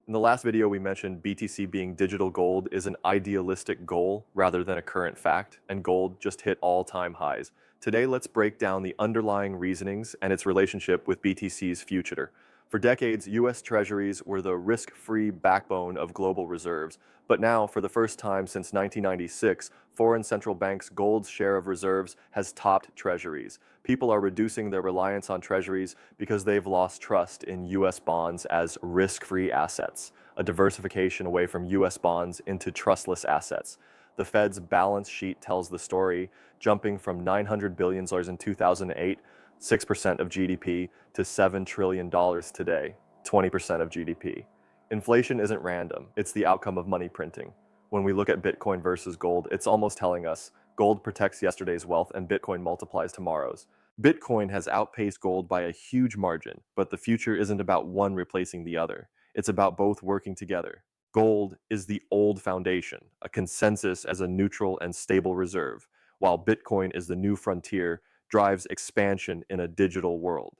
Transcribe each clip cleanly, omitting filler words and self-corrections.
In the last video, we mentioned BTC being digital gold is an idealistic goal rather than a current fact, and gold just hit all-time highs. Today, let's break down the underlying reasonings and its relationship with BTC's future. For decades, US Treasuries were the risk-free backbone of global reserves, but now, for the first time since 1996, foreign central banks' gold's share of reserves has topped Treasuries. People are reducing their reliance on Treasuries because they've lost trust in US bonds as risk-free assets, a diversification away from US bonds into trustless assets. The Fed's balance sheet tells the story, jumping from $900 billion in 2008, 6% of GDP, to $7 trillion today, 20% of GDP. Inflation isn't random, it's the outcome of money printing. When we look at Bitcoin versus gold, it's almost telling us gold protects yesterday's wealth and Bitcoin multiplies tomorrow's. Bitcoin has outpaced gold by a huge margin, but the future isn't about one replacing the other. It's about both working together. Gold is the old foundation, a consensus as a neutral and stable reserve, while Bitcoin is the new frontier, drives expansion in a digital world.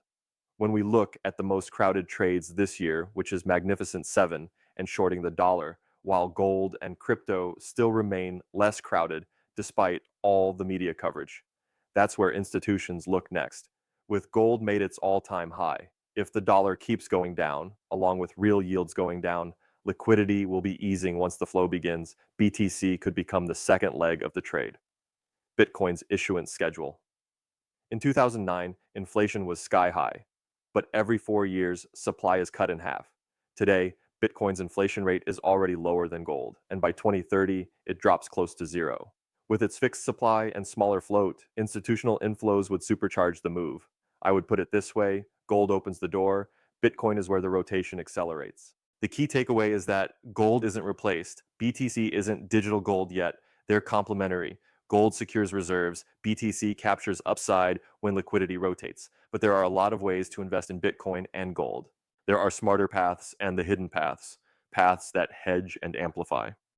When we look at the most crowded trades this year, which is Magnificent Seven and shorting the dollar, while gold and crypto still remain less crowded despite all the media coverage. That's where institutions look next. With gold made its all-time high, if the dollar keeps going down, along with real yields going down, liquidity will be easing once the flow begins. BTC could become the second leg of the trade. Bitcoin's issuance schedule. In 2009, inflation was sky high, but every 4 years, supply is cut in half. Today, Bitcoin's inflation rate is already lower than gold, and by 2030, it drops close to zero. With its fixed supply and smaller float, institutional inflows would supercharge the move. I would put it this way: gold opens the door, Bitcoin is where the rotation accelerates. The key takeaway is that gold isn't replaced. BTC isn't digital gold yet. They're complementary. Gold secures reserves, BTC captures upside when liquidity rotates. But there are a lot of ways to invest in Bitcoin and gold. There are smarter paths and the hidden paths, paths that hedge and amplify.